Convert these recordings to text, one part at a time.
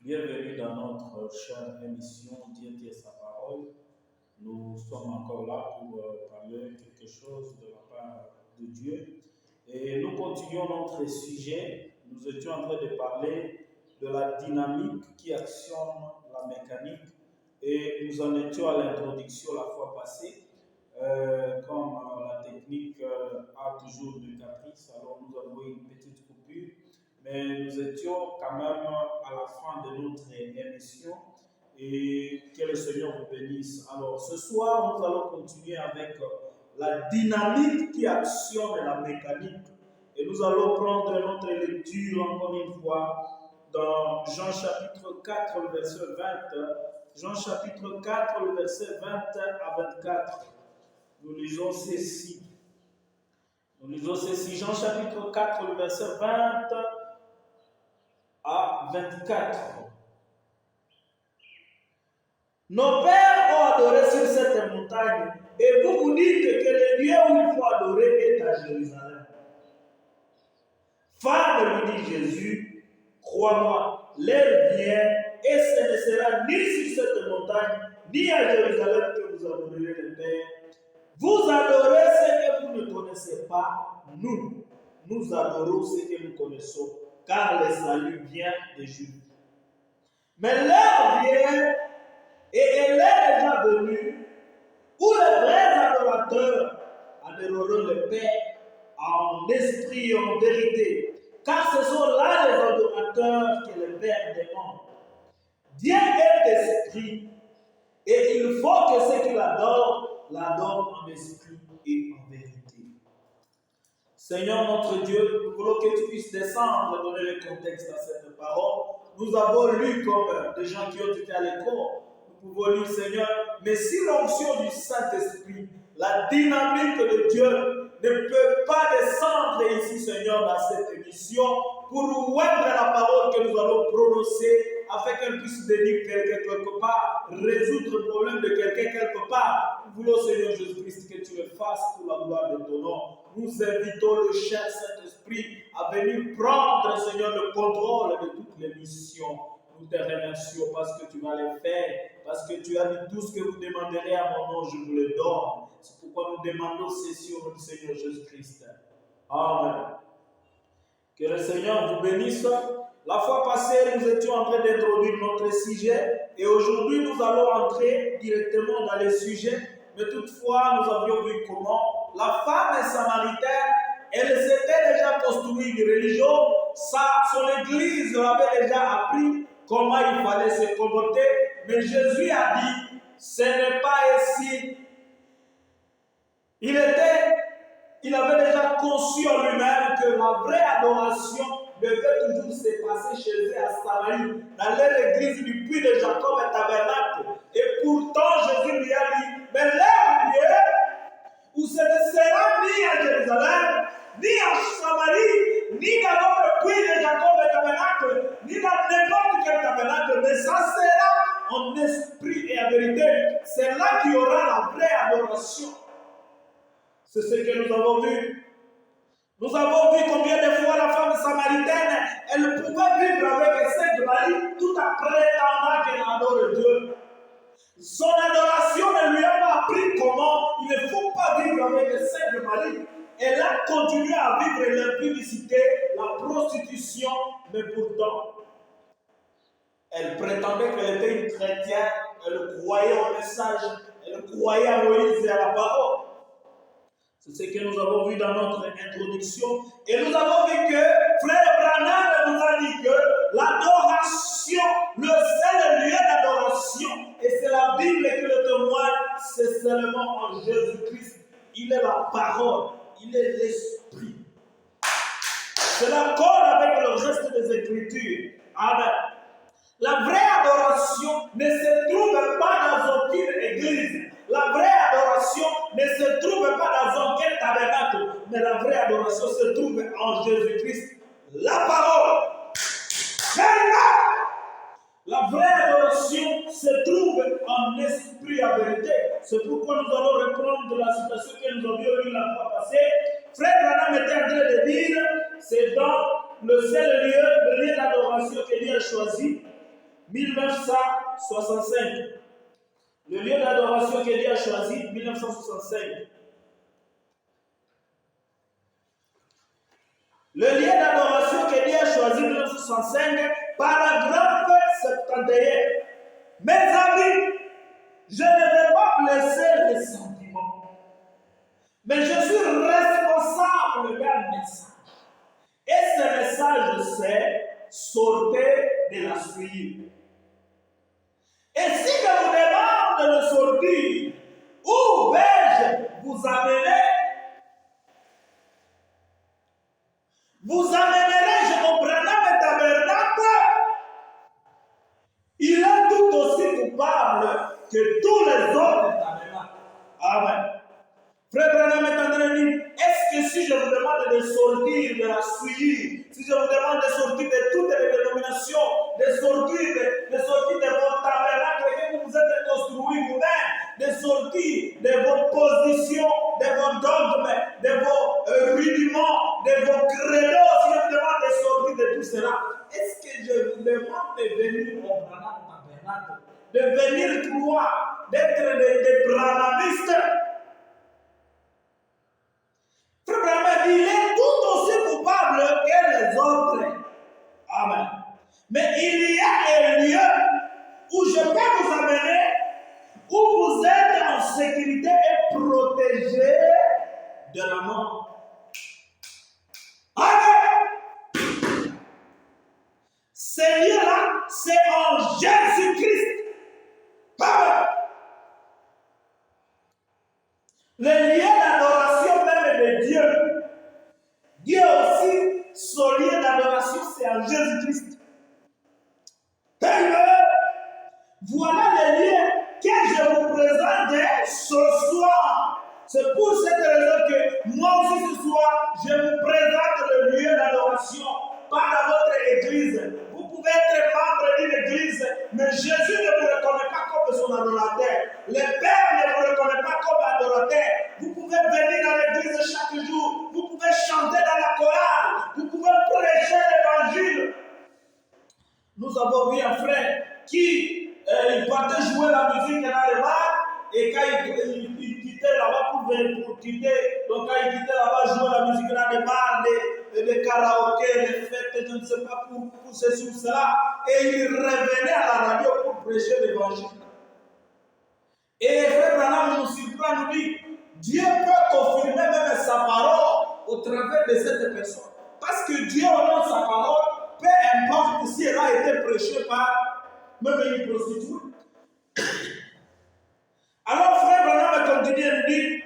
Bienvenue dans notre chère émission Dieu qui est sa parole. Nous sommes encore là pour parler quelque chose de la part de Dieu. Et nous continuons notre sujet. Nous étions en train de parler de la dynamique qui actionne la mécanique. Et nous en étions à l'introduction la fois passée. Comme la technique a toujours du caprice, alors nous avons eu une petite coupure. Mais nous étions quand même à la fin de notre émission et que le Seigneur vous bénisse. Alors ce soir, nous allons continuer avec la dynamique qui actionne la mécanique. Et nous allons prendre notre lecture encore une fois dans Jean chapitre 4, le verset 20. Jean chapitre 4, le verset 20 à 24. Nous lisons ceci. Jean chapitre 4, le verset 20 à 24. Nos pères ont adoré sur cette montagne, et vous vous dites que le lieu où il faut adorer est à Jérusalem. Femme, lui dit Jésus, crois-moi, l'heure vient, et ce ne sera ni sur cette montagne, ni à Jérusalem que vous adorerez le Père. Vous adorez ce que vous ne connaissez pas, nous adorons ce que nous connaissons, car le salut vient des Juifs. Mais l'heure vient, et elle est déjà venue, où les vrais adorateurs adoreront le Père en esprit et en vérité, car ce sont là les adorateurs que le Père demande. Dieu est esprit, et il faut que ceux qui l'adorent en esprit et en vérité. Seigneur notre Dieu, nous voulons que tu puisses descendre et donner le contexte à cette parole. Nous avons lu comme des gens qui ont été à l'école. Nous pouvons lire, Seigneur, mais si l'onction du Saint-Esprit, la dynamique de Dieu ne peut pas descendre ici, Seigneur, dans cette émission, pour oindre la parole que nous allons prononcer, afin qu'elle puisse bénir quelqu'un quelque part, résoudre le problème de quelqu'un quelque part. Nous voulons, Seigneur Jésus-Christ, que tu le fasses pour la gloire de ton nom. Nous invitons le cher Saint-Esprit à venir prendre, Seigneur, le contrôle de toutes les missions. Nous te remercions parce que tu vas les faire, parce que tu as dit tout ce que vous demanderez à mon nom, je vous le donne. C'est pourquoi nous demandons ceci au nom du Seigneur Jésus-Christ. Amen. Que le Seigneur vous bénisse. La fois passée, nous étions en train d'introduire notre sujet et aujourd'hui, nous allons entrer directement dans le sujet. Mais toutefois, nous avions vu comment la femme samaritaine, elle s'était déjà construite une religion. Son église avait déjà appris comment il fallait se comporter. Mais Jésus a dit, ce n'est pas ici. Il avait déjà conçu en lui-même que la vraie adoration devait toujours se passer chez eux à Samarie, dans leur église du puits de Jacob et tabernacle. Et pourtant, Jésus lui a dit, mais l'heure vient où ce ne sera ni à Jérusalem, ni à Samarie, ni dans notre puits de Jacob et tabernacle, ni dans n'importe quel tabernacle, mais ça sera en esprit et en vérité. C'est là qu'il y aura la vraie adoration. C'est ce que nous avons vu. Nous avons vu combien de fois la femme samaritaine, elle pouvait vivre avec Sainte Marie tout en prétendant qu'elle adore Dieu. Son adoration ne lui a pas appris comment il ne faut pas vivre avec Sainte Marie. Elle a continué à vivre l'impudicité, la prostitution, mais pourtant, elle prétendait qu'elle était une chrétienne, elle croyait au message, elle croyait à Moïse et à la parole. C'est ce que nous avons vu dans notre introduction. Et nous avons vu que Frère Branham nous a dit que l'adoration, le seul lieu d'adoration, et c'est la Bible qui le témoigne, c'est seulement en Jésus-Christ. Il est la parole, il est l'esprit. C'est l'accord avec le reste des Écritures. Amen. La vraie adoration ne se trouve pas dans aucune église. La vraie adoration ne se trouve pas dans aucun tabernacle. Mais la vraie adoration se trouve en Jésus-Christ. La parole. La vraie adoration se trouve en esprit et en vérité. C'est pourquoi nous allons reprendre la citation que nous avions lue la fois passée. Frère Branham était en train de dire, c'est dans le seul lieu, le lieu d'adoration que Dieu a choisi. 1965. Le lieu d'adoration que Dieu a choisi, 1965. Le lieu d'adoration que Dieu a choisi, 1965, paragraphe 71. Mes amis, je ne vais pas blesser les sentiments, mais je suis responsable d'un message. Et ce message, c'est sortez de la suite. Et si je vous demande de sortir, où vais-je vous amener? Vous amènerai-je au Branham Tabernacle? Il est tout aussi coupable que tous les autres tabernacles. Amen. Frère Branham est en train de dire, est-ce que si je vous demande de sortir de la suie, si je vous demande de sortir de toutes les dénominations, de sortir de vos tabernacles que vous vous êtes construits vous-même, de sortir de vos positions, de vos dogmes, de vos rudiments, de vos credos, si je vous demande de sortir de tout cela, est-ce que je vous demande de venir au Branham Tabernacle, de venir croire, d'être des branhamistes? Il est tout aussi coupable que les autres. Amen. Mais il y a un lieu où je peux vous amener, où vous êtes en sécurité et protégé de la mort. Amen. Ce lieu-là, c'est en Jésus-Christ. Amen. Le lieu d'adoration même de Dieu. Dieu aussi, son lieu d'adoration, c'est en Jésus-Christ. Amen. Voilà le lieu que je vous présente ce soir. C'est pour cette raison que moi aussi ce soir, je vous présente le lieu d'adoration par votre église. Vous pouvez être membre d'une église, mais Jésus ne vous reconnaît pas comme son adorateur. Le Père ne vous reconnaît pas comme adorateur. Vous pouvez venir dans l'église chaque jour. Vous pouvez chanter dans la chorale. Vous pouvez prêcher l'évangile. Nous avons vu un frère qui il partait jouer la musique dans le bar et quand il quittait là-bas pour quitter, donc quand il quittait là-bas jouer la musique dans les bars, les karaokés, les fêtes, je ne sais pas pour ceci ou cela, et il revenait à la radio pour prêcher l'évangile. Et frère Branham nous surprend, nous dit, Dieu peut confirmer même sa parole au travers de cette personne. Parce que Dieu honore sa parole, peu importe si elle a été prêchée par même une prostituée. Alors frère Branham continue à nous dire,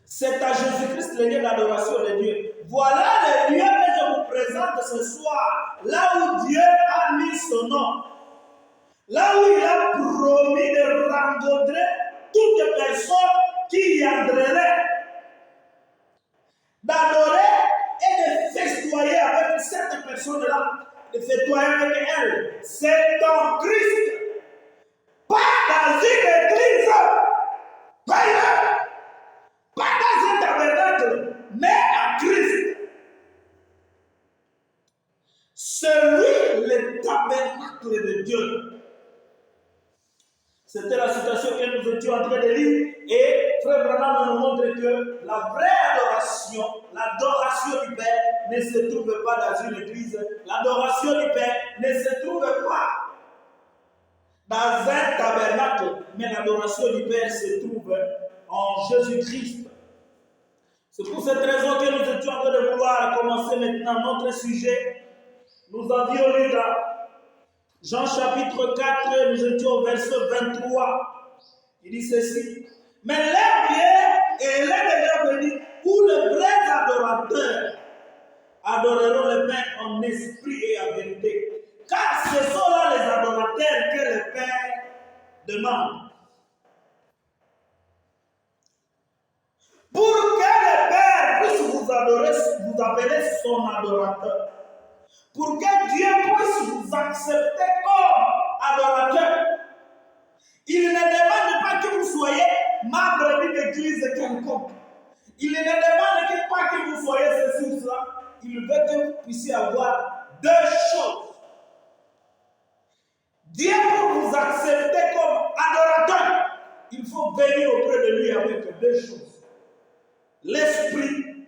c'est à Jésus-Christ le lieu d'adoration de Dieu. Voilà le lieu que je vous présente ce soir, là où Dieu a mis son nom, là où il a promis de rencontrer toutes personnes qui y entreraient, d'adorer et de festoyer avec cette personne-là, de festoyer avec elle. C'est en Christ, pas dans une église, pas dans un tabernacle, mais à Christ. C'est lui le tabernacle de Dieu. C'était la citation que nous étions en train de lire. Et frère Branham nous montre que la vraie adoration, l'adoration du Père, ne se trouve pas dans une église. L'adoration du Père ne se trouve pas dans un tabernacle. Mais l'adoration du Père se trouve en Jésus-Christ. C'est pour cette raison que nous étions en train de vouloir commencer maintenant notre sujet. Nous avions lu dans Jean chapitre 4, nous étions au verset 23. Il dit ceci. Mais l'heure vient et elle est déjà venue où les vrais adorateurs adoreront le Père en esprit et en vérité. Car ce sont là les adorateurs que le Père demande. Pour que le Père puisse vous adorer, vous appeler son adorateur. Pour que Dieu puisse vous accepter comme adorateur. Il ne demande pas que vous soyez membre d'une église quelconque. Il ne demande que pas que vous soyez ceci ou cela. Il veut que vous puissiez avoir deux choses. Dieu, pour vous accepter comme adorateur, il faut venir auprès de lui avec deux choses. L'esprit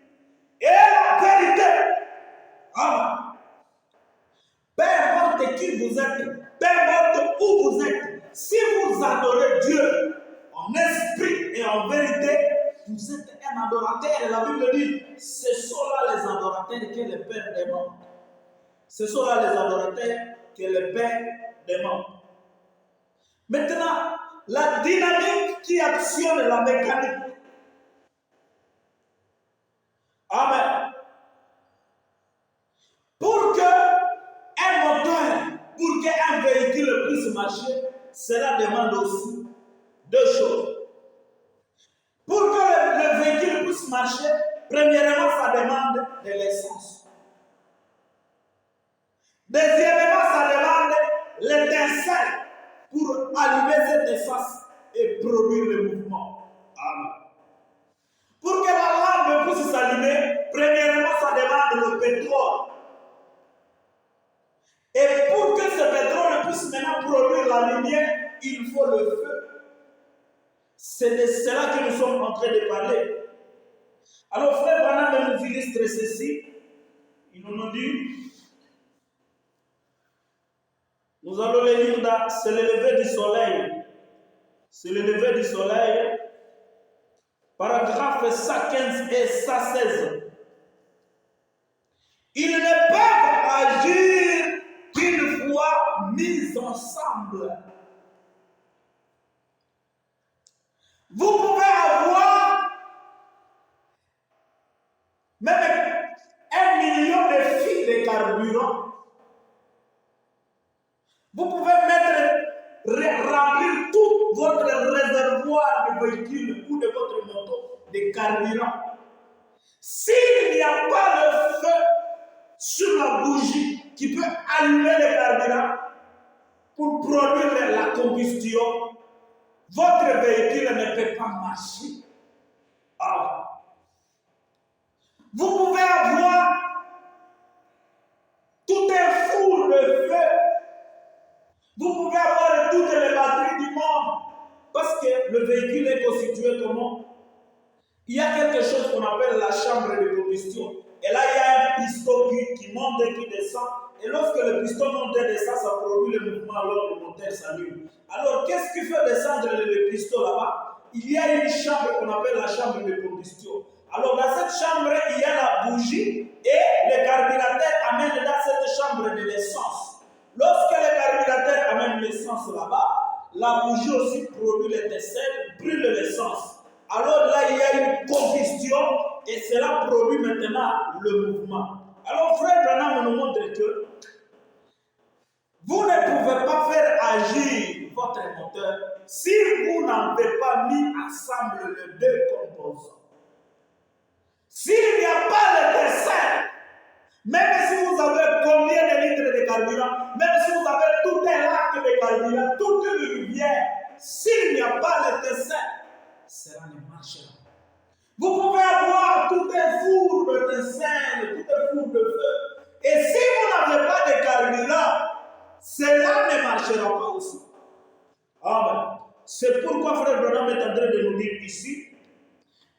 et la vérité. Amen. Peu importe qui vous êtes, peu importe où vous êtes, si vous adorez Dieu en esprit et en vérité, vous êtes un adorateur. Et la Bible dit, ce sont là les adorateurs que le Père demande. Ce sont là les adorateurs que le Père demande. Maintenant, la dynamique qui actionne la mécanique. Amen. Pour qu'un moteur, pour qu'un véhicule puisse marcher, cela demande aussi deux choses. Pour que le véhicule puisse marcher, premièrement, ça demande de l'essence. Deuxièmement, ça demande l'étincelle pour allumer cette essence et produire le mouvement. Amen. Pour que la lampe puisse s'allumer, premièrement, ça demande le pétrole. Et pour que ce pétrole puisse maintenant produire la lumière, il faut le feu. C'est de cela que nous sommes en train de parler. Alors, frère Branham nous illustre ceci. Il nous dit, nous allons le lire dans C'est le lever du soleil. C'est le lever du soleil. Paragraphe 115 et 116. Ils ne peuvent agir qu'une fois mis ensemble. Vous pouvez avoir même 1 million de fils de carburant. Vous pouvez remplir tout votre réservoir de véhicules ou de votre moto de carburant. S'il n'y a pas de feu sur la bougie qui peut allumer le carburant pour produire la combustion, votre véhicule ne peut pas marcher. Ah. Vous pouvez avoir tout un four de feu. Vous pouvez avoir toutes les batteries du monde. Parce que le véhicule est constitué comment? Il y a quelque chose qu'on appelle la chambre de combustion. Et là, il y a un piston qui monte et qui descend. Et lorsque le piston monte et descend, ça produit le mouvement, alors le moteur s'allume. Alors, qu'est-ce qui fait descendre le piston là-bas? Il y a une chambre qu'on appelle la chambre de combustion. Alors, dans cette chambre, il y a la bougie et le carburateur amène dans cette chambre de l'essence. Lorsque le carburateur amène l'essence là-bas, la bougie aussi produit l'étincelle, brûle l'essence. Alors là, il y a une combustion et cela produit maintenant le mouvement. Alors, frère Branham nous montre que vous ne pouvez pas faire agir votre moteur si vous n'avez pas mis ensemble les deux composants. S'il n'y a pas l'étincelle, même si vous avez combien de litres de carburant, même si vous avez tout un lac de carburant, toute une rivière, s'il n'y a pas l'étincelle, cela ne marchera pas. Vous pouvez avoir tout un four d'étincelle, tout un four de feu. Et si vous n'avez pas de carburant, cela ne marchera pas aussi. Amen. C'est pourquoi Frère Branham est en train de nous dire ici,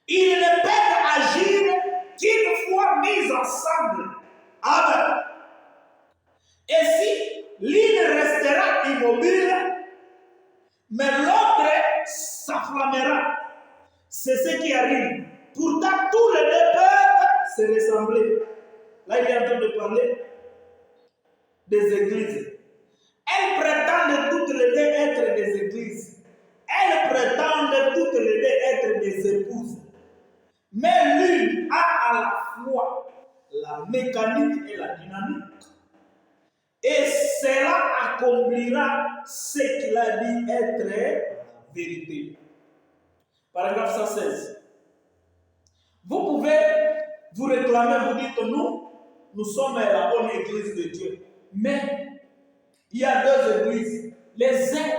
ils ne peuvent agir qu'une fois mis ensemble. Amen. Et si l'une restera immobile, mais l'autre s'enflammera. C'est ce qui arrive. Pourtant, tous les deux peuvent se ressembler. Là, il est en train de parler des églises. Elles prétendent toutes les deux être des églises. Elles prétendent toutes les deux être des épouses. Mais l'une a à la fois la mécanique et la dynamique. Et cela accomplira ce qu'il a dit être la vérité. Paragraphe 116. Vous pouvez vous réclamer, vous dites nous sommes la bonne église de Dieu. Mais il y a deux églises. Les uns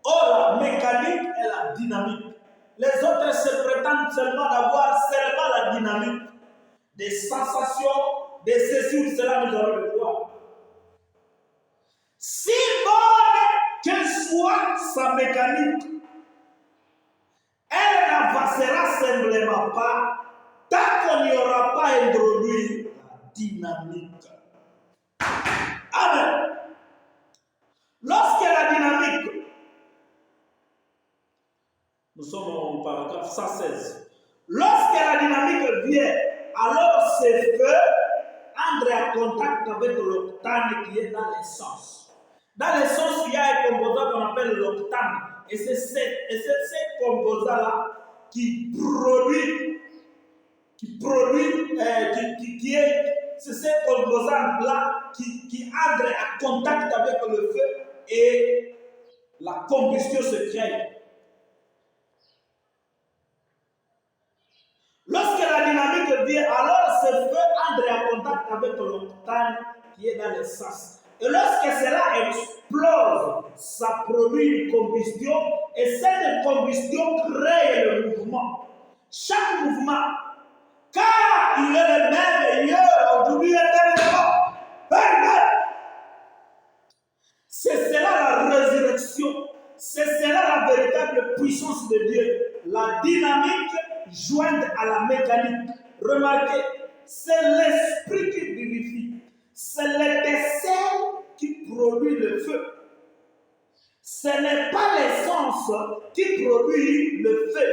ont la mécanique et la dynamique. Les autres se prétendent seulement d'avoir seulement la dynamique. des sensations, des ceci ou cela, nous allons le voir. Si bonne que soit sa mécanique, elle n'avancera simplement pas tant qu'on n'y aura pas introduit la dynamique. Amen. Lorsque la dynamique, nous sommes au paragraphe 116, lorsque la dynamique vient, alors ces feux entrent en contact avec l'octane qui est dans l'essence. Dans l'essence, il y a un composant qu'on appelle l'octane. Et c'est ce composant-là qui c'est ce composant-là qui entre en contact avec le feu et la combustion se crée. Lorsque la dynamique vient, alors ce feu entre en contact avec l'octane qui est dans l'essence. Et lorsque cela explose, ça produit une combustion et cette combustion crée le mouvement. Chaque mouvement, car il est le même hier, aujourd'hui et éternellement. C'est cela la résurrection, c'est cela la véritable puissance de Dieu. La dynamique jointe à la mécanique. Remarquez, c'est l'esprit qui vivifie. C'est l'étincelle qui produit le feu. Ce n'est pas l'essence qui produit le feu.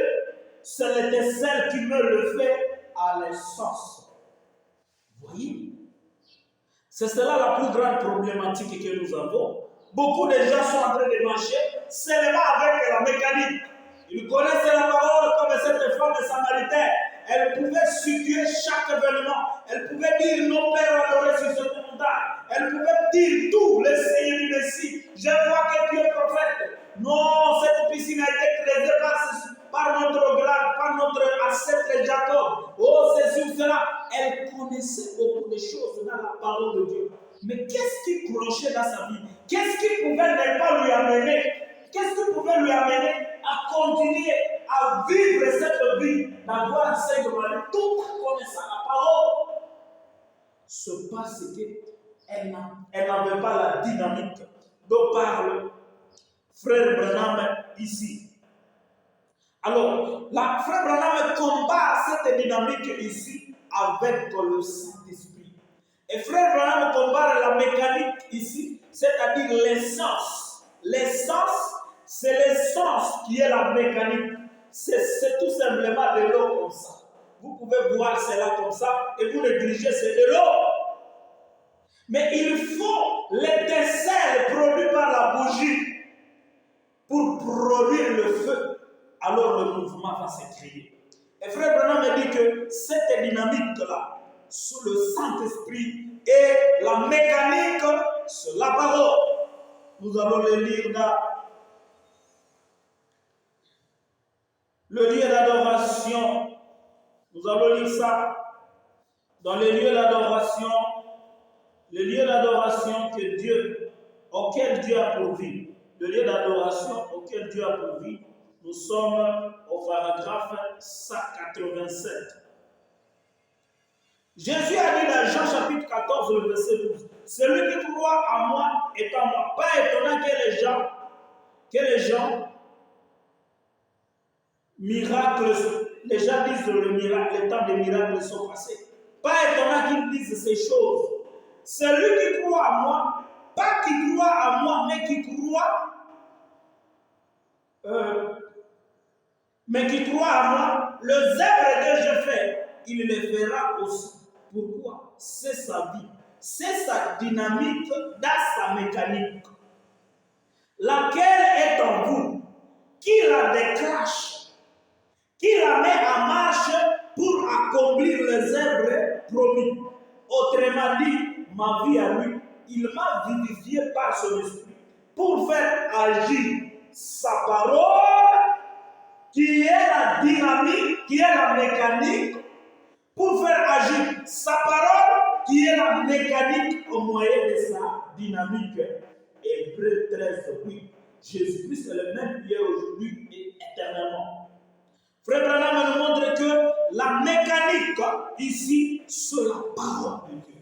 C'est l'étincelle qui met le feu à l'essence. Vous voyez? C'est cela la plus grande problématique que nous avons. Beaucoup de gens sont en train de marcher seulement avec la mécanique. Ils connaissent la parole comme cette femme samaritaine. Elle pouvait situer chaque événement. Elle pouvait dire nos pères adorés sur cette montagne. Elle pouvait dire tout, le Seigneur du Messie. Je vois que tu es prophète. Non, cette piscine a été creusée par notre grand, par notre ancêtre Jacob. Oh, c'est sur cela. Elle connaissait beaucoup de choses dans la parole de Dieu. Mais qu'est-ce qui clochait dans sa vie? Qu'est-ce qui pouvait ne pas lui amener? Qu'est-ce qui pouvait lui amener à continuer à vivre cette vie, d'avoir un Seigneur tout en connaissant la parole? Se passe qu'elle n'avait pas la dynamique dont parle Frère Branham ici. Alors, Frère Branham combat cette dynamique ici avec le Saint-Esprit. Et Frère Branham combat la mécanique ici, c'est-à-dire l'essence. L'essence, c'est l'essence qui est la mécanique. C'est tout simplement de l'eau comme ça. Vous pouvez boire cela comme ça et vous négligez, c'est de l'eau. Mais il faut l'étincelle produite par la bougie pour produire le feu. Alors le mouvement va se créer. Et Frère Branham me dit que cette dynamique-là, sous le Saint-Esprit et la mécanique, c'est la parole. Nous allons le lire dans le lieu d'adoration. Nous allons lire ça dans les lieux d'adoration. Le lieu d'adoration auquel Dieu a pourvu. Le lieu d'adoration auquel Dieu a pourvu. Nous sommes au paragraphe 187. Jésus a dit dans Jean chapitre 14, le verset 12, celui qui croit en moi est en moi. Pas étonnant que les gens miracles, les gens disent les temps des miracles sont passés. Pas étonnant qu'ils disent ces choses. Celui qui croit en moi, pas qui croit en moi, mais qui croit en moi, le zèbre que je fais, il le fera aussi. Pourquoi? C'est sa vie, c'est sa dynamique dans sa mécanique, laquelle est en vous, qui la déclenche, qui la met en marche pour accomplir les œuvres promis. Autrement dit, ma vie à lui, il m'a vivifié par son esprit pour faire agir sa parole, qui est la dynamique, qui est la mécanique, pour faire agir sa parole, qui est la mécanique au moyen de sa dynamique. Hébreux 13, oui. Jésus-Christ est le même hier, aujourd'hui et éternellement. Frère Branham nous montre que la mécanique ici, c'est la parole de Dieu.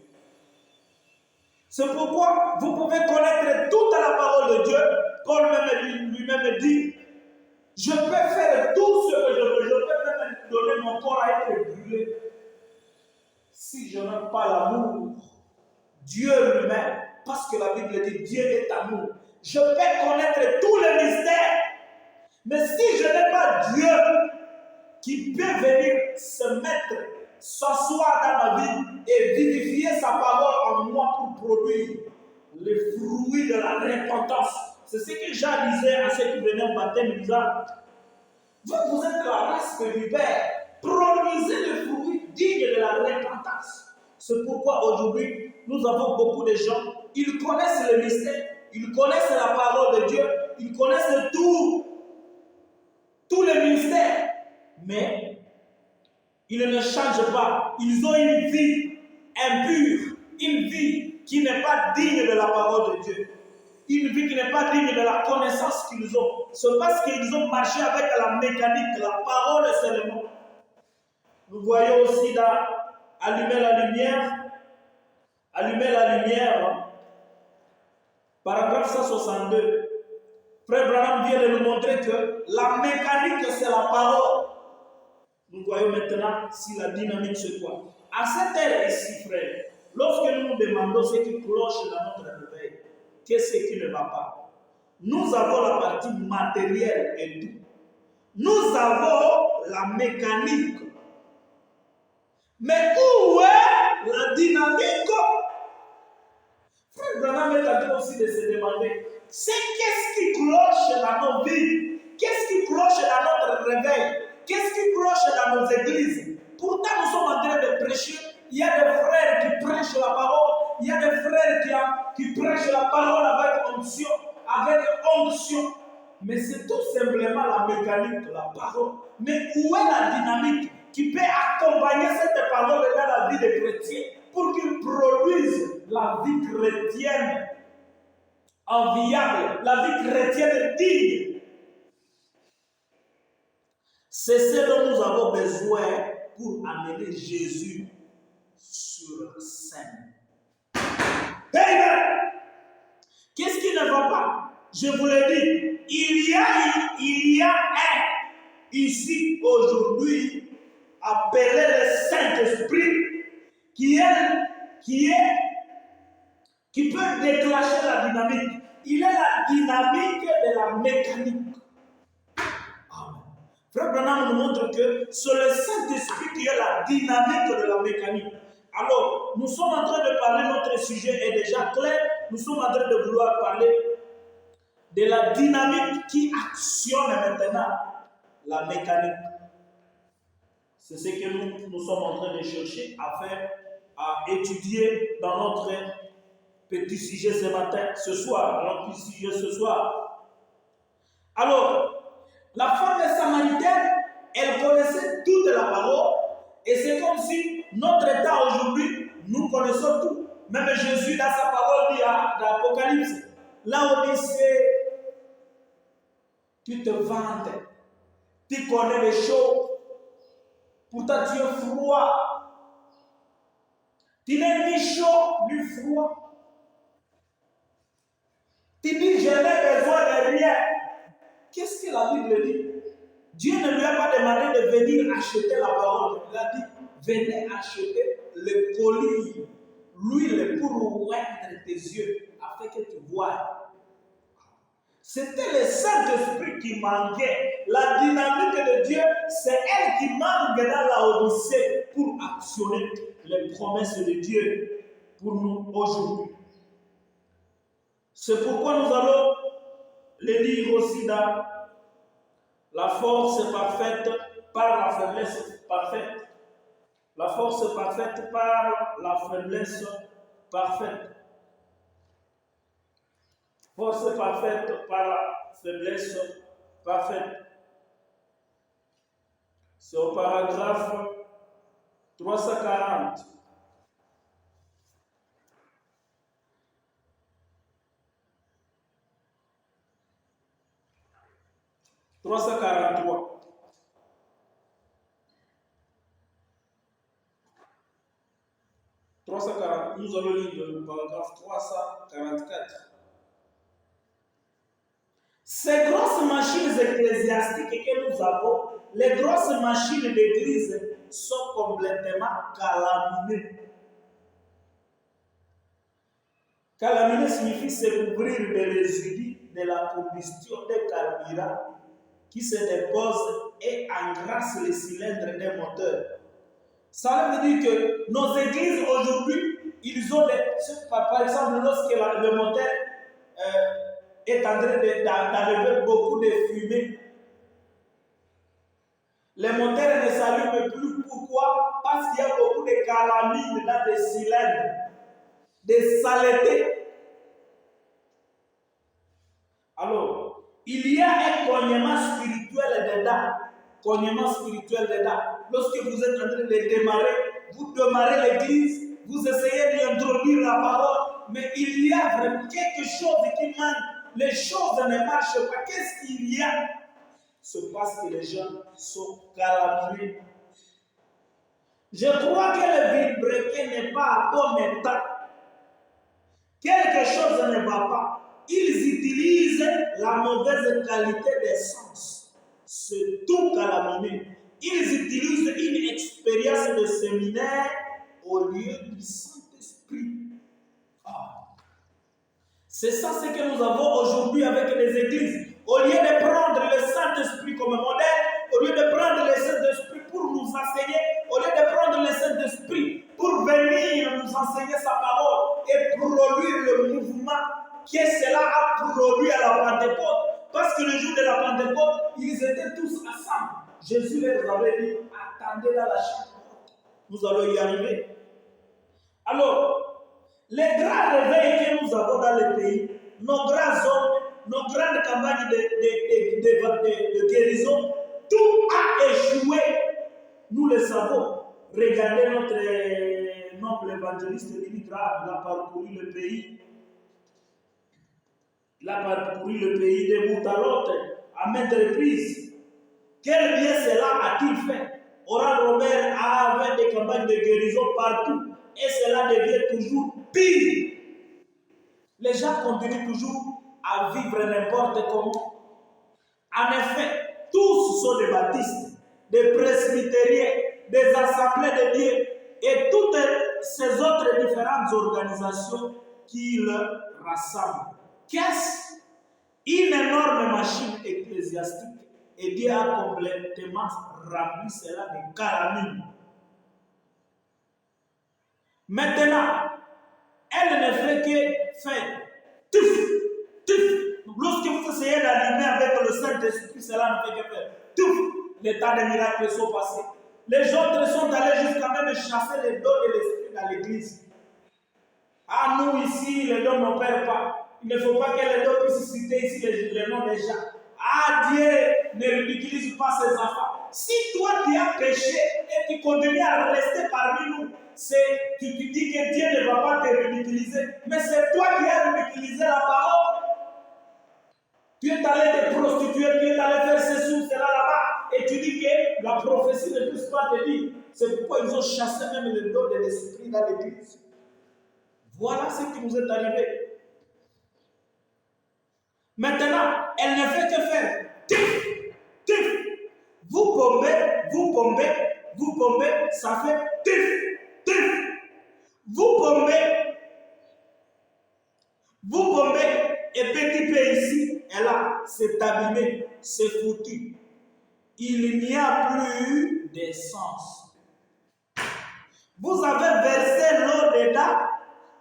C'est pourquoi vous pouvez connaître toute la parole de Dieu. Paul lui-même dit, je peux faire tout ce que je veux, je peux même donner mon corps à être brûlé. Si je n'aime pas l'amour, Dieu lui-même, parce que la Bible dit Dieu est amour, je peux connaître tous les mystères. Mais si je n'ai pas Dieu qui peut venir se mettre, s'asseoir dans ma vie et vivifier sa parole en moi pour produire les fruits de la repentance. C'est ce que Jean disait à ceux qui venaient au baptême, disant, vous êtes la race que vipère, produisez les fruits dignes de la repentance. C'est pourquoi aujourd'hui, nous avons beaucoup de gens, ils connaissent le mystère, ils connaissent la parole de Dieu, ils connaissent tous les mystères, mais ils ne changent pas. Ils ont une vie impure, une vie qui n'est pas digne de la parole de Dieu, une vie qui n'est pas digne de la connaissance qu'ils ont. C'est parce qu'ils ont marché avec la mécanique, la parole seulement. Nous voyons aussi dans allumer la lumière, paragraphe 162. Frère Branham vient de nous montrer que la mécanique, c'est la parole. Nous voyons maintenant si la dynamique c'est quoi. À cette heure ici, frère, lorsque nous nous demandons ce qui cloche dans notre réveil, qu'est-ce qui ne va pas? Nous avons la partie matérielle et tout. Nous avons la mécanique. Mais où est la dynamique? Frère Branham est en train aussi de se demander, c'est qu'est-ce qui cloche dans nos vies? Qu'est-ce qui cloche dans notre réveil? Qu'est-ce qui cloche dans nos églises? Pourtant, nous sommes en train de prêcher. Il y a des frères qui prêchent la parole. Il y a des frères qui prêchent la parole avec onction. Mais c'est tout simplement la mécanique, la parole. Mais où est la dynamique qui peut accompagner cette parole dans la vie des chrétiens pour qu'ils produisent la vie chrétienne enviable, la vie chrétienne digne? C'est ce dont nous avons besoin pour amener Jésus sur la scène. Amen. Qu'est-ce qui ne va pas? Je vous l'ai dit, il y a un ici aujourd'hui appelé le Saint-Esprit qui peut déclencher la dynamique. Il est la dynamique de la mécanique. Frère Branham nous montre que c'est le Saint-Esprit qui est la dynamique de la mécanique. Alors, nous sommes en train de parler, notre sujet est déjà clair, nous sommes en train de vouloir parler de la dynamique qui actionne maintenant la mécanique. C'est ce que nous sommes en train de chercher à étudier dans notre petit sujet ce matin, ce soir, dans notre petit sujet ce soir. Alors, la femme samaritaine, elle connaissait toute la parole, et c'est comme si notre état aujourd'hui, nous connaissons tout. Même Jésus, dans sa parole, dit dans l'Apocalypse, là où il dit, tu te vantes, tu connais les choses, pourtant tu es froid. Tu n'es ni chaud ni froid. Tu dis, je n'ai besoin de rien. Qu'est-ce que la Bible dit? Dieu ne lui a pas demandé de venir acheter la parole. Il a dit, venez acheter le colis, l'huile pour oindre tes yeux, afin que tu vois. C'était le Saint-Esprit qui manquait. La dynamique de Dieu, c'est elle qui manque dans la Odyssée pour actionner les promesses de Dieu pour nous aujourd'hui. C'est pourquoi nous allons les lire aussi dans la force parfaite par la faiblesse parfaite. La force parfaite par la faiblesse parfaite. Force parfaite par la faiblesse parfaite. C'est au paragraphe 340. « 343. 340, nous allons lire le paragraphe 344. Ces grosses machines ecclésiastiques que nous avons, les grosses machines d'église sont complètement calaminées. Calaminé signifie se couvrir des résidus de la combustion des carburants qui se déposent et engrassent les cylindres des moteurs. Ça veut dire que nos églises aujourd'hui, ils ont par exemple, lorsque le moteur est en train d'enlever beaucoup de fumée, les moteurs ne s'allument plus. Pourquoi? Parce qu'il y a beaucoup de calamine dans des cylindres, des saletés. Alors, il y a un cognement spirituel dedans. Cognement spirituel dedans. Lorsque vous êtes en train de démarrer, vous démarrez l'église, vous essayez d'introduire la parole, mais il y a vraiment quelque chose qui manque. Les choses ne marchent pas. Qu'est-ce qu'il y a? C'est parce que les gens sont calaminés. Je crois que le vilebrequin n'est pas à bon état. Quelque chose ne va pas. Ils utilisent la mauvaise qualité d'essence. C'est tout calaminé. Ils utilisent une expérience de séminaire au lieu du Saint-Esprit. C'est ça ce que nous avons aujourd'hui avec les églises. Au lieu de prendre le Saint-Esprit comme modèle, au lieu de prendre le Saint-Esprit pour nous enseigner, au lieu de prendre le Saint-Esprit pour venir nous enseigner sa parole et produire le mouvement que cela a produit à la Pentecôte. Parce que le jour de la Pentecôte, ils étaient tous ensemble. Jésus leur avait dit, attendez dans la chambre. Nous allons y arriver. Alors, les grands réveils que nous avons dans le pays, nos grands hommes, nos grandes campagnes de guérison, tout a échoué. Nous le savons. Regardez notre noble évangéliste Billy Graham, il a parcouru le pays. Il a parcouru le pays de bout à l'autre, à maintes reprises. Quel bien cela a-t-il fait? Oral Robert avait des campagnes de guérison partout. Et cela devient toujours pire. Les gens continuent toujours à vivre n'importe comment. En effet, tous sont des baptistes, des presbytériens, des assemblées de Dieu et toutes ces autres différentes organisations qui le rassemblent. Qu'est-ce? Une énorme machine ecclésiastique, et Dieu a complètement rempli cela de calamine. Maintenant, elle ne fait que faire tuf, tuf. Lorsque vous essayez d'allumer avec le Saint-Esprit, cela ne fait que faire tuf. Les tas de miracles sont passés. Les autres sont allés jusqu'à même chasser les dons de l'Esprit dans l'église. Ah, nous ici, les dons n'opèrent pas. Il ne faut pas que les dons puissent citer ici les noms des gens. Ah, Dieu ne ridiculise pas ses enfants. Si toi tu as péché et tu continues à rester parmi nous, tu te dis que Dieu ne va pas te ridiculiser, mais c'est toi qui as ridiculisé la parole. Tu es allé te prostituer, tu es allé faire ceci ou cela là-bas, et tu dis que la prophétie ne puisse pas te dire. C'est pourquoi ils ont chassé même le don de l'esprit dans l'église. Voilà ce qui nous est arrivé. Maintenant, elle ne fait que faire tif, tif. Vous pompez, ça fait tif, tif. Vous pompez, et petit peu ici, et là, c'est abîmé, c'est foutu. Il n'y a plus d'essence. Vous avez versé l'eau dedans,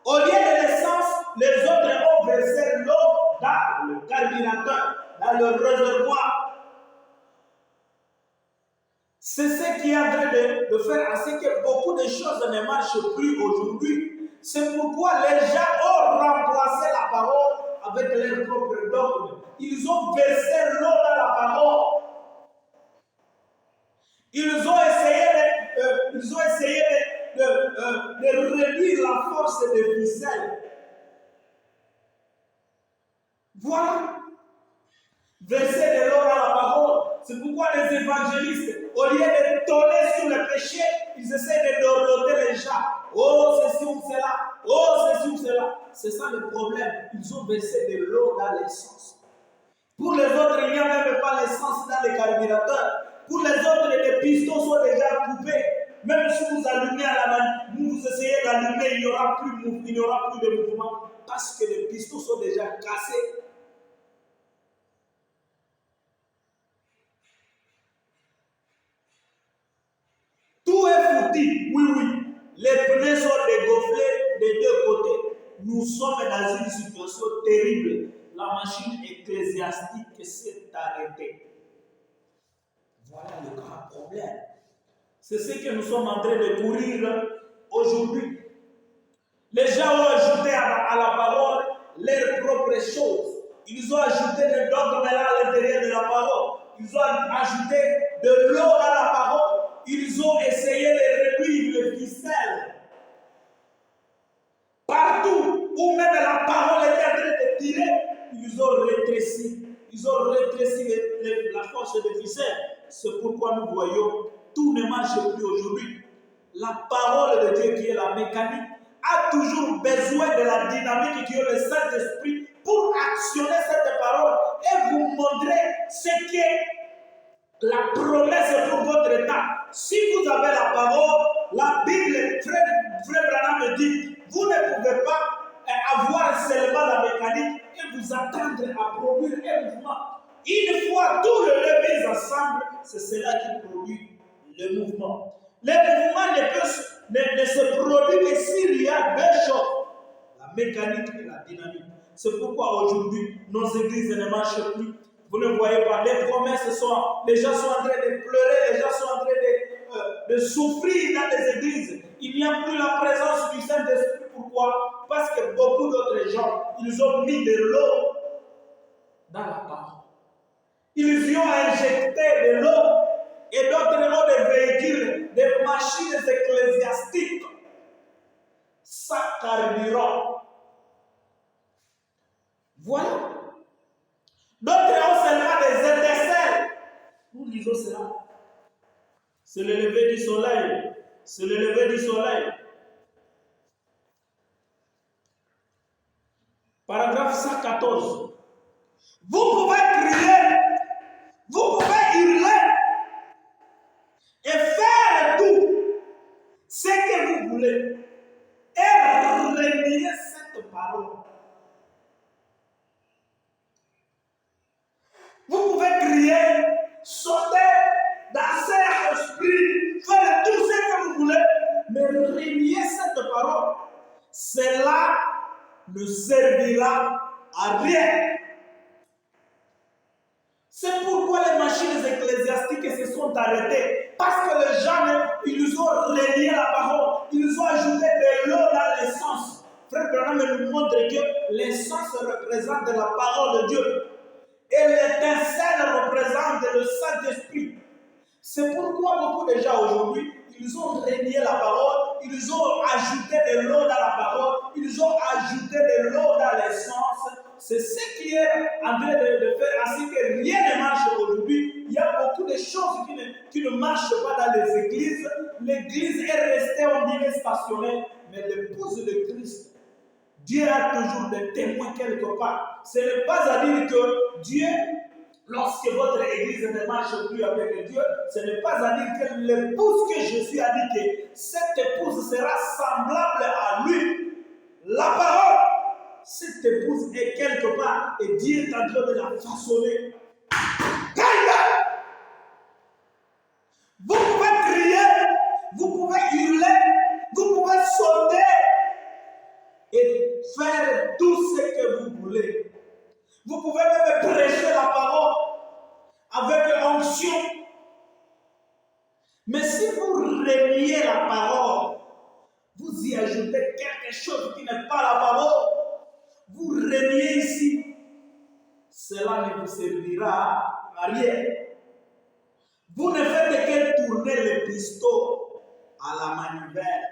au lieu de l'essence, les autres ont versé l'eau dans le carburateur, dans le réservoir. C'est ce qui est en train de faire en sorte que beaucoup de choses ne marchent plus aujourd'hui. C'est pourquoi les gens ont remplacé la parole avec leurs propres dogmes. Ils ont versé l'eau dans la parole. Ils ont essayé de réduire la force des ficelles. Voilà. Verser de l'eau dans la parole. C'est pourquoi les évangélistes, au lieu de tonner sur le péché, ils essaient de dorloter les gens. Oh, ceci ou cela, oh ceci ou cela. C'est ça le problème. Ils ont versé de l'eau dans l'essence. Pour les autres, il n'y a même pas l'essence dans les carburateurs. Pour les autres, les pistons sont déjà coupés. Même si vous allumez à la main, vous essayez d'allumer, il n'y aura plus de mouvement parce que les pistons sont déjà cassés. Tout est foutu, oui. Les pneus sont dégonflés des deux côtés. Nous sommes dans une situation terrible. La machine ecclésiastique s'est arrêtée. Voilà le grand problème. C'est ce que nous sommes en train de courir aujourd'hui. Les gens ont ajouté à la parole leurs propres choses. Ils ont ajouté le dogme à l'intérieur de la parole. Ils ont ajouté de l'eau dans la parole. Ils ont essayé de réduire les ficelles. Partout où même la parole était en train de tirer, ils ont rétréci. Ils ont rétréci la force des ficelles. C'est pourquoi nous voyons, tout ne marche plus aujourd'hui. La parole de Dieu qui est la mécanique a toujours besoin de la dynamique qui est le Saint-Esprit pour actionner cette parole et vous montrer ce qu'est la promesse pour votre temps. Si vous avez la parole, la Bible, Frère Branham me dit, vous ne pouvez pas avoir seulement la mécanique et vous attendre à produire un mouvement. Une fois tout le lait mis ensemble, c'est cela qui produit le mouvement. Le mouvement ne se produit que s'il y a deux choses, la mécanique et la dynamique. C'est pourquoi aujourd'hui, nos églises ne marchent plus. Vous ne voyez pas, les promesses les gens sont en train de pleurer, les gens sont en train de souffrir dans les églises. Il n'y a plus la présence du Saint-Esprit. Pourquoi? Parce que beaucoup d'autres gens, ils ont mis de l'eau dans la parole. Ils y ont injecté de l'eau et d'autres ont des véhicules, des machines ecclésiastiques. Ça carburant. Voilà. D'autres ont seulement des étincelles. Nous lisons cela. C'est le lever du soleil. C'est le lever du soleil. Paragraphe 114. Vous pouvez crier, vous pouvez hurler et faire tout ce que vous voulez et renier cette parole. Vous pouvez crier, sauter, danser à l'esprit, faire tout ce que vous voulez, mais renier cette parole. Cela ne servira à rien. C'est pourquoi les machines ecclésiastiques se sont arrêtées. Parce que les gens, ils ont renié la parole. Ils ont ajouté de l'eau dans l'essence. Frère Branham nous montre que l'essence représente la parole de Dieu. Et l'étincelle représente le Saint-Esprit. C'est pourquoi beaucoup de gens aujourd'hui, ils ont renié la parole, ils ont ajouté de l'eau dans la parole, ils ont ajouté de l'eau dans l'essence. C'est ce qui est en train de faire ainsi que rien ne marche aujourd'hui. Il y a beaucoup de choses qui ne marchent pas dans les églises. L'église est restée, on dirait, stationnée, mais l'épouse de Christ, Dieu a toujours des témoins quelque part. Ce n'est pas à dire que Dieu, lorsque votre église ne marche plus avec Dieu, ce n'est pas à dire que l'épouse que Jésus a dit que cette épouse sera semblable à lui. La parole, cette épouse est quelque part et Dieu est en train de la façonner. Vous pouvez crier, vous pouvez hurler, vous pouvez sauter et faire tout ce que vous voulez. Vous pouvez même prêcher la parole avec onction. Mais si vous reniez la parole, vous y ajoutez quelque chose qui n'est pas la parole, vous reniez ici, cela ne vous servira à rien. Vous ne faites que tourner le piston à la manivelle.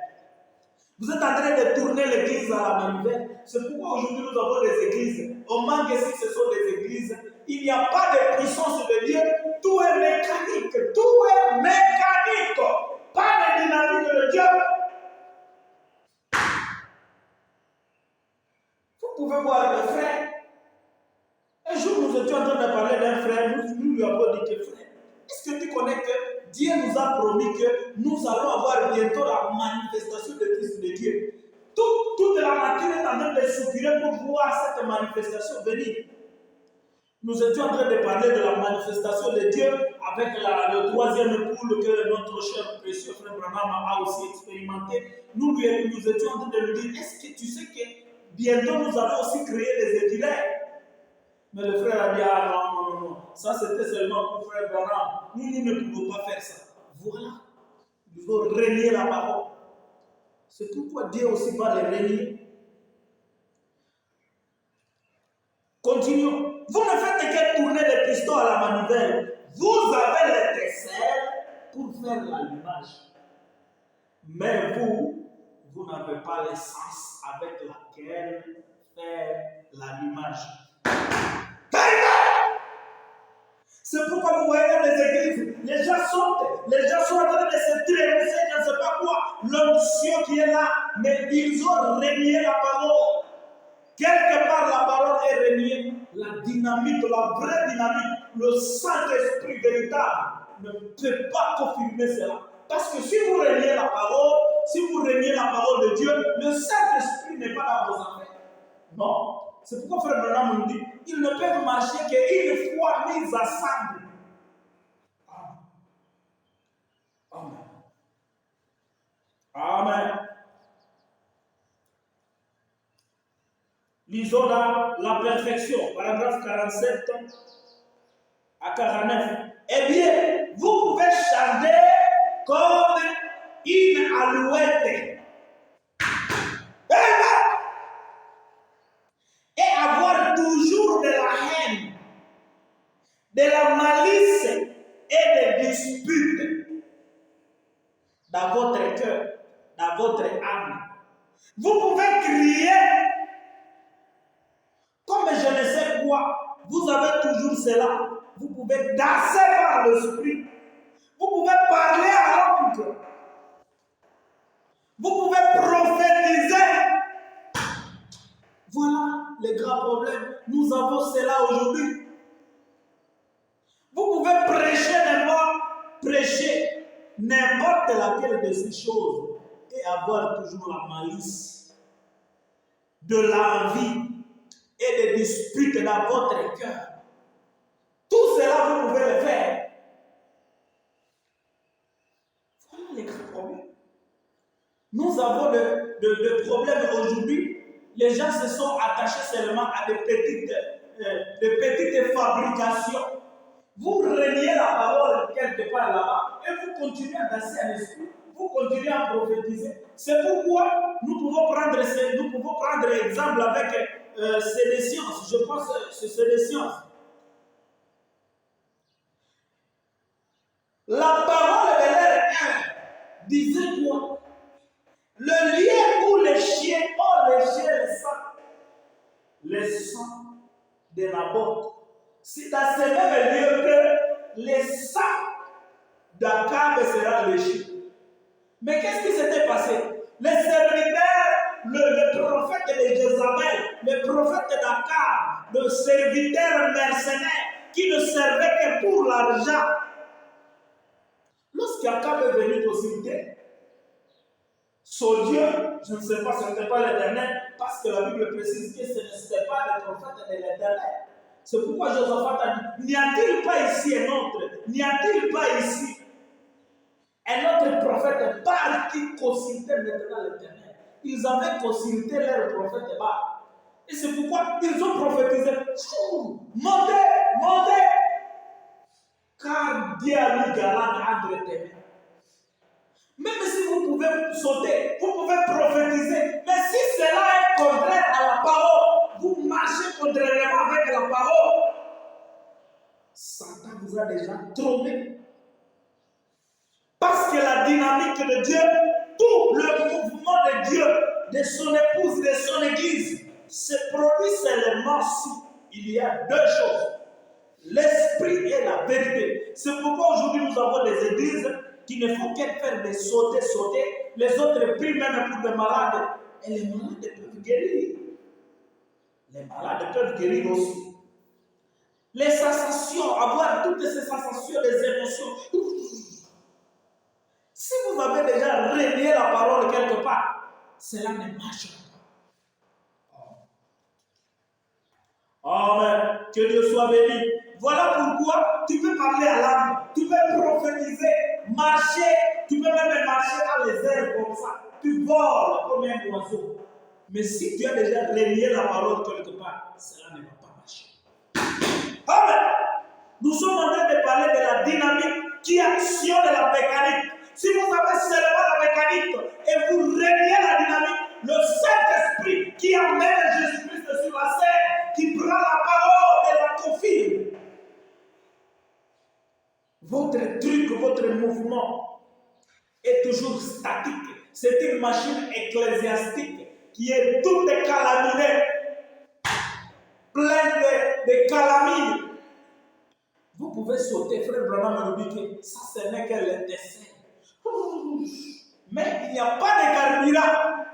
Vous êtes en train de tourner l'église à la manivelle. C'est pourquoi aujourd'hui nous avons des églises. On manque si ce sont des églises. Il n'y a pas de puissance de Dieu. Tout est mécanique. Tout est mécanique. Pas de dynamique de Dieu. pouvez voir le frère. Un jour, nous étions en train de parler d'un frère, nous lui avons dit que frère, est-ce que tu connais que Dieu nous a promis que nous allons avoir bientôt la manifestation de Christ de Dieu. Toute la nature est en train de soupirer pour voir cette manifestation venir. Nous étions en train de parler de la manifestation de Dieu avec le troisième poule que notre cher précieux frère Branham a aussi expérimenté. Nous étions en train de lui dire, est-ce que tu sais que bientôt nous allons aussi créer des équilaires? Mais le frère a dit, ah non, ça c'était seulement pour frère Branham. Nous ne pouvons pas faire ça. Voilà, nous devons renier la parole. C'est pourquoi Dieu aussi va les renier. Continuons. Vous ne faites que tourner les pistons à la manivelle. Vous avez les tesselles pour faire l'allumage. Mais vous n'avez pas l'essence avec laquelle faire l'allumage. C'est pourquoi vous voyez dans les églises, les gens sont en train de se trémousser, je ne sais pas quoi, l'onction qui est là, mais ils ont renié la parole. Quelque part, la parole est reniée. La dynamique, la vraie dynamique, le Saint-Esprit véritable ne peut pas confirmer cela. Parce que si vous reniez la parole, si vous reniez la parole de Dieu, le Saint-Esprit n'est pas dans vos affaires. Non. C'est pourquoi frère Branham nous dit, ils ne peuvent marcher qu'une fois mis ensemble. Amen. Amen. Lisons dans la perfection, paragraphe 47 à 49. Eh bien, vous pouvez chanter comme une alouette. Et avoir toujours de la haine, de la malice et des disputes dans votre cœur, dans votre âme. Vous pouvez crier comme je ne sais quoi. Vous avez toujours cela. Vous pouvez danser par l'esprit. Vous pouvez parler à l'autre. Vous pouvez prophétiser. Voilà les grands problèmes. Nous avons cela aujourd'hui. Vous pouvez prêcher n'importe laquelle de ces choses et avoir toujours la malice, de l'envie et des disputes dans votre cœur. Tout cela, vous pouvez le faire. Voilà les grands problèmes. Nous avons de problèmes aujourd'hui. Les gens se sont attachés seulement à de petites fabrications. Vous reniez la parole quelque part là-bas et vous continuez à danser à l'esprit, vous continuez à prophétiser. C'est pourquoi nous pouvons prendre exemple avec c'est des sciences. Je pense que c'est des sciences. La parole de l'ère 1 disait quoi? Le lieu où les chiens ont léché le sang de la botte. C'est dans ce même lieu que les sang d'Akab sera léché. Mais qu'est-ce qui s'était passé? Les serviteurs, le prophète de Jézabel, le prophète d'Akab, le serviteur mercenaire qui ne servait que pour l'argent. Lorsqu'Akab est venu au cimetière, son Dieu, je ne sais pas, ce n'était pas l'Éternel, parce que la Bible précise que ce n'était pas le prophète de l'Éternel. C'est pourquoi Josaphat a dit, n'y a-t-il pas ici un autre? N'y a-t-il pas ici un autre prophète par qui consultait maintenant l'Éternel? Ils avaient consulté leur prophète Bar. Et c'est pourquoi ils ont prophétisé, montez, car Dieu a mis garde entre tes mains. Même si vous pouvez sauter, vous pouvez prophétiser, mais si cela est contraire à la parole, vous marchez contrairement avec la parole, Satan vous a déjà trompé. Parce que la dynamique de Dieu, tout le mouvement de Dieu, de son épouse, de son église, se produit seulement si il y a deux choses, l'esprit et la vérité. C'est pourquoi aujourd'hui nous avons des églises qui ne font qu'être faire des sauter. Les autres prient même pour des malades. Et les malades peuvent guérir. Les malades peuvent guérir aussi. Les sensations, avoir toutes ces sensations, les émotions. Si vous avez déjà renié la parole quelque part, cela ne marche pas. Amen. Que Dieu soit béni. Voilà pourquoi tu peux parler à l'âme, tu peux prophétiser, marcher, tu peux même marcher dans les airs comme ça. Tu voles comme un oiseau. Mais si tu as déjà renié la parole quelque part, cela ne va pas marcher. Amen. Nous sommes en train de parler de la dynamique qui actionne la mécanique. Si vous avez seulement la mécanique et vous reniez la dynamique, le Saint-Esprit qui amène Jésus-Christ sur la scène, qui prend la parole et la confirme. Votre truc, votre mouvement est toujours statique. C'est une machine ecclésiastique qui est toute calaminée, pleine de calamines. Vous pouvez sauter, frère Branham nous dit que ça, ce n'est que le dessin. Mais il n'y a pas de carburant.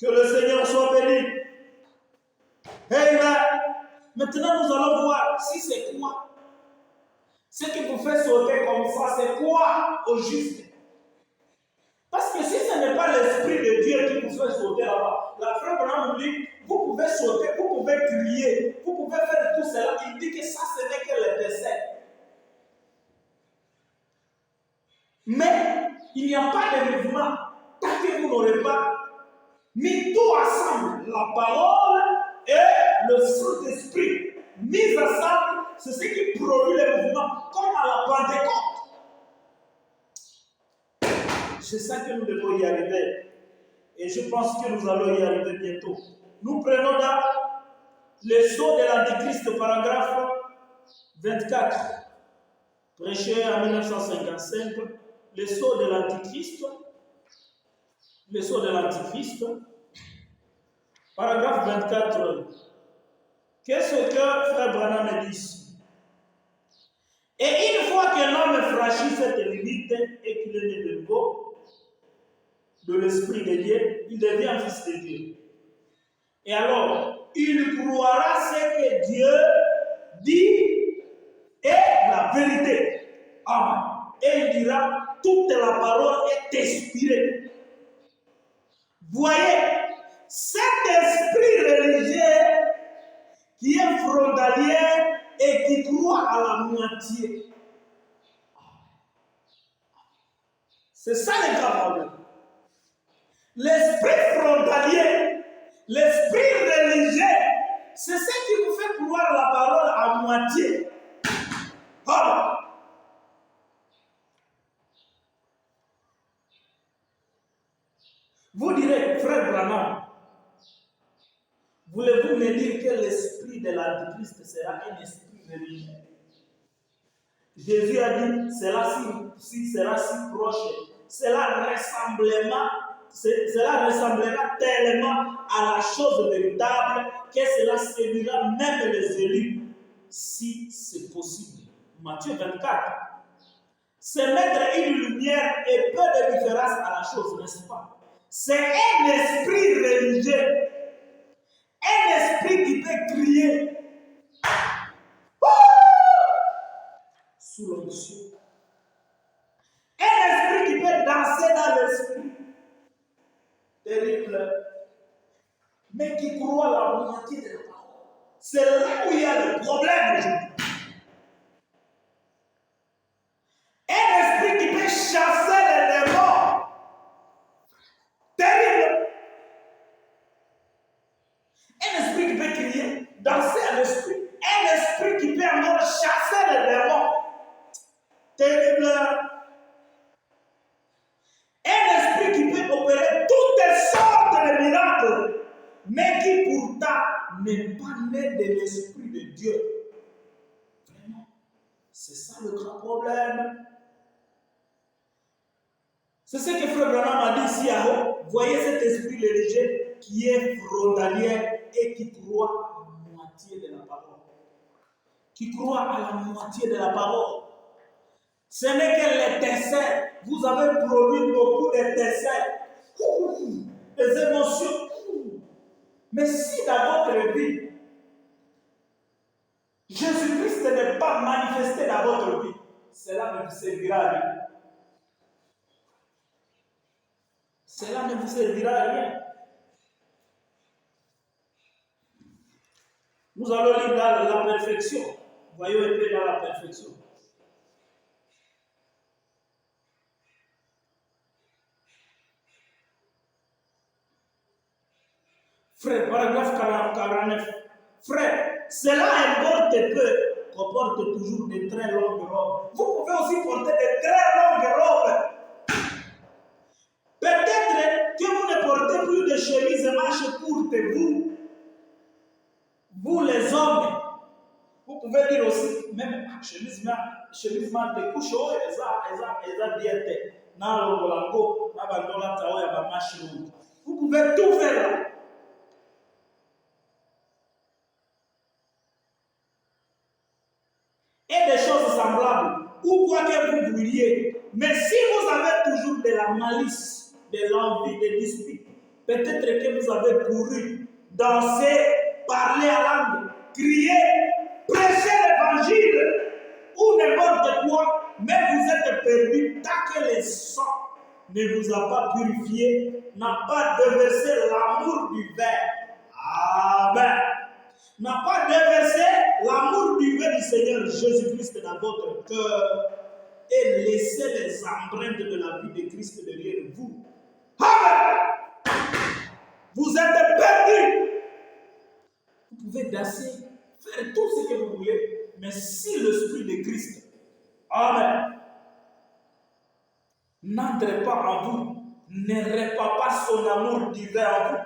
Que le Seigneur soit béni. Amen. Maintenant, nous allons voir si c'est quoi. Ce qui vous fait sauter comme ça, c'est quoi au juste? Parce que si ce n'est pas l'Esprit de Dieu qui vous fait sauter là-bas, la frère Branham nous dit, vous pouvez sauter, vous pouvez crier, vous pouvez faire tout cela. Il dit que ça, ce n'est que le décès. Mais il n'y a pas de mouvement tant que vous n'aurez pas mis tout ensemble, la parole et le Saint-Esprit mis ensemble, c'est ce qui produit le mouvement, comme à la Pentecôte. C'est ça que nous devons y arriver. Et je pense que nous allons y arriver bientôt. Nous prenons là le sceau de l'Antichrist, paragraphe 24, prêché en 1955. Le sceau de l'Antichrist, le sceau de l'Antichrist, paragraphe 24. Qu'est-ce que Frère Branham dit ici? Et une fois que l'homme franchit cette limite et qu'il est né de nouveau, de l'Esprit de Dieu, il devient fils de Dieu. Et alors, il croira ce que Dieu dit est la vérité. Amen. Et il dira, toute la parole est inspirée. Voyez, cet esprit religieux qui est frontalier et qui croit à la moitié. C'est ça le grand problème. L'esprit frontalier, l'esprit religieux, c'est ce qui vous fait croire la parole à moitié. Oh. Vous direz, frère Branham, voulez-vous me dire que l'esprit de l'Antichrist sera un esprit religieux? Jésus a dit, cela sera si proche, cela ressemblera tellement à la chose véritable que cela séduira même les élus, si c'est possible. Matthieu 24. C'est mettre une lumière et peu de différence à la chose, n'est-ce pas? C'est un esprit religieux, un esprit qui peut crier sous l'onction, un esprit qui peut danser dans l'esprit, terrible, mais qui croit la moitié de la parole. C'est là où il y a le problème aujourd'hui. Un esprit qui peut chasser les démons, terrible. Un esprit qui peut crier, danser à l'esprit. Un esprit qui peut encore chasser les démons, terrible. Un esprit qui peut opérer toutes sortes de miracles, mais qui pourtant n'est pas né de l'Esprit de Dieu. Vraiment, c'est ça le grand problème. C'est ce que Frère Branham a dit ici à haut. Voyez cet esprit religieux qui est frontalier et qui croit à la moitié de la parole. Qui croit à la moitié de la parole. Ce n'est que les dessins. Vous avez produit beaucoup de dessins. les émotions. Mais si dans votre vie, Jésus-Christ n'est pas manifesté dans votre vie, cela ne vous servira à rien. Cela ne vous servira à rien. Nous allons lire dans la perfection. Voyons un peu dans la perfection. Frère, paragraphe 49. Frère, cela importe peu qu'on porte toujours de très longues robes. Vous pouvez aussi porter de très longues robes. Peut-être que vous ne portez plus de chemises et manches courtes, vous les hommes. Vous pouvez dire aussi, même chemise de couche, eza diète. Vous pouvez tout faire là. Et des choses semblables, ou quoi que vous vouliez. Mais si vous avez toujours de la malice, de l'envie, des disputes, peut-être que vous avez couru, danser, parler à langue, crier, prêcher l'évangile, ou n'importe quoi, mais vous êtes perdu tant que le sang ne vous a pas purifié, n'a pas déversé l'amour du verre. Amen. N'a pas déversé l'amour du du Seigneur Jésus-Christ dans votre cœur et laissez les empreintes de la vie de Christ derrière vous. Amen. Vous êtes perdus. Vous pouvez danser, faire tout ce que vous voulez, mais si l'Esprit de Christ, Amen, n'entre pas en vous, ne répand pas son amour divin en vous,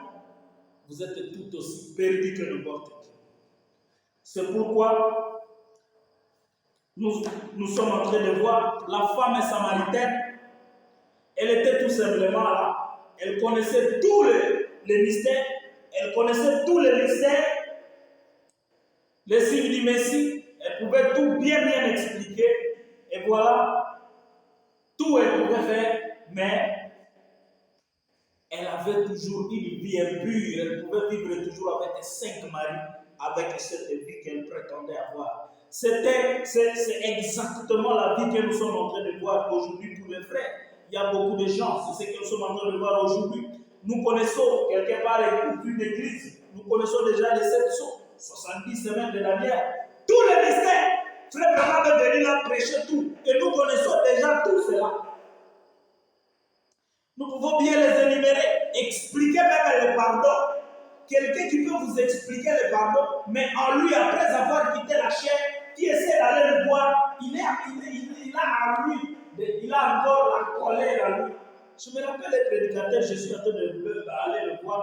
vous êtes tout aussi perdus que n'importe qui. C'est pourquoi nous sommes en train de voir la femme samaritaine. Elle était tout simplement là. Elle connaissait tous les mystères. Elle connaissait tous les mystères, les signes du Messie. Elle pouvait tout bien expliquer. Et voilà, tout elle pouvait faire, mais elle avait toujours une vie impure. Elle pouvait vivre toujours avec 5 maris, avec cette vie qu'elle prétendait avoir. C'est exactement la vie que nous sommes en train de voir aujourd'hui pour les frères. Il y a beaucoup de gens, c'est ce que nous sommes en train de voir aujourd'hui. Nous connaissons quelque part les cultures d'église. Nous connaissons déjà les 770 semaines de Daniel. Tous les mystères. Frère Branham est venu là prêcher tout. Et nous connaissons déjà tout cela. Nous pouvons bien les énumérer. Expliquer même le pardon. Quelqu'un qui peut vous expliquer le pardon, mais en lui, après avoir quitté la chair, qui essaie d'aller le voir, il a en lui, il a encore la colère en lui. Je me rappelle les prédicateurs, je suis en train d'aller le voir.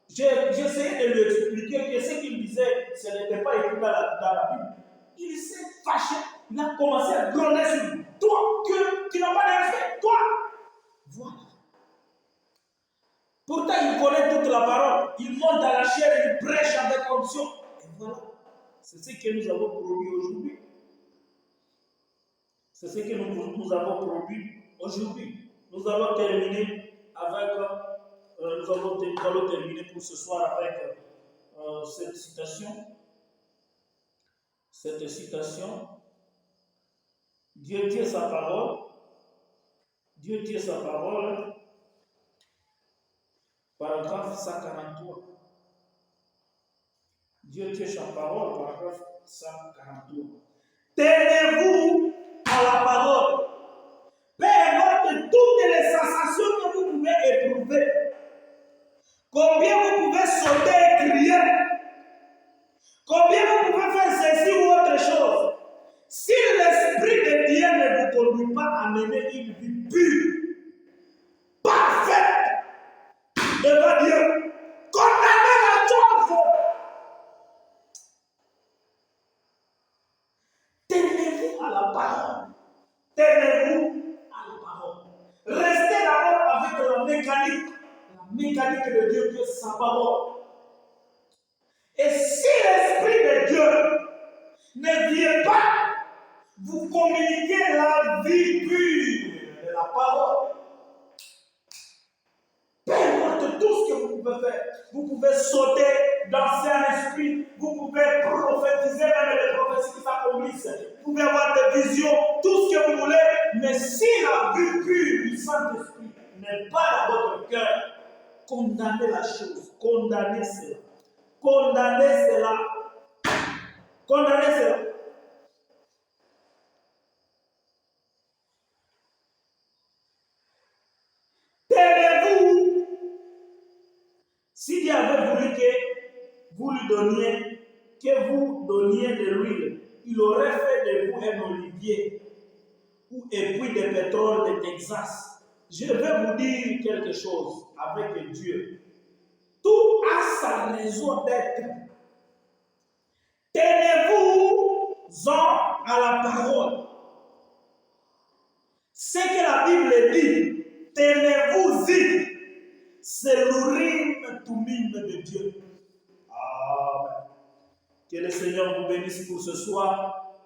J'essayais de lui expliquer que ce qu'il disait, ce n'était pas écrit dans la Bible. Il s'est fâché, il a commencé à gronder sur lui. Toi, tu n'as pas de respect, toi. Voilà. Pourtant, il connaît toute la parole. Il monte à la chair, il prêche avec onction. Et voilà. C'est ce que nous avons produit aujourd'hui. C'est ce que nous avons produit aujourd'hui. Nous allons terminer avec, nous allons terminer pour ce soir avec cette citation. Cette citation. Dieu tient sa parole. Dieu tient sa parole. Paragraphe 143. Dieu tient sa parole, paragraphe 143. Tenez-vous à la parole. Peu importe toutes les sensations que vous pouvez éprouver. Combien vous pouvez sauter et crier. Combien vous pouvez faire ceci ou autre chose. Si l'Esprit de Dieu ne vous conduit pas à mener une vie pure, parfaite, devant Dieu, condamnez la chose. Tenez-vous à la parole. Tenez-vous à la parole. Restez d'abord avec la mécanique de Dieu qui est sa parole. Et si l'Esprit de Dieu ne vient pas vous communiquer la vie pure de la parole, pouvez faire. Vous pouvez sauter, danser en esprit. Vous pouvez prophétiser, même les prophéties qui s'accomplissent. Vous pouvez avoir des visions, tout ce que vous voulez. Mais si la vue pure du Saint-Esprit n'est pas dans votre cœur, condamnez la chose. Condamnez cela. Condamnez cela. Condamnez cela. Tenez-vous. Si Dieu avait voulu que vous lui donniez, de l'huile, il aurait fait de vous un olivier ou un puits de pétrole de Texas. Je vais vous dire quelque chose avec Dieu. Tout a sa raison d'être. Tenez-vous-en à la parole. Ce que la Bible dit, tenez-vous-y. C'est l'urim tumim de Dieu. Amen. Que le Seigneur vous bénisse pour ce soir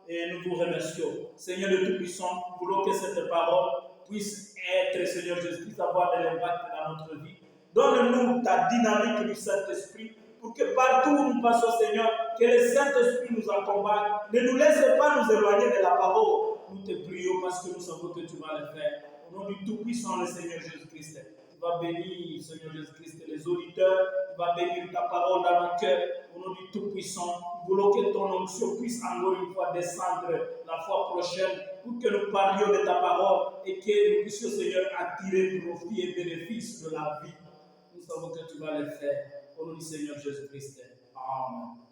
et nous vous remercions. Seigneur de Tout-Puissant, nous voulons que cette parole puisse être, Seigneur Jésus-Christ, avoir de l'impact dans notre vie. Donne-nous ta dynamique du Saint-Esprit pour que partout où nous passons, Seigneur, que le Saint-Esprit nous accompagne. Ne nous laisse pas nous éloigner de la parole. Nous te prions parce que nous savons que tu vas le faire. Au nom du Tout-Puissant, le Seigneur Jésus-Christ. Tu vas bénir, Seigneur Jésus-Christ, les auditeurs. Tu vas bénir ta parole dans nos cœurs. Au nom du Tout-Puissant, nous voulons que ton onction puisse encore une fois descendre la fois prochaine pour que nous parlions de ta parole et que nous puissions, Seigneur, attirer profit et bénéfice de la vie. Nous savons que tu vas le faire. Au nom du Seigneur Jésus-Christ. Amen.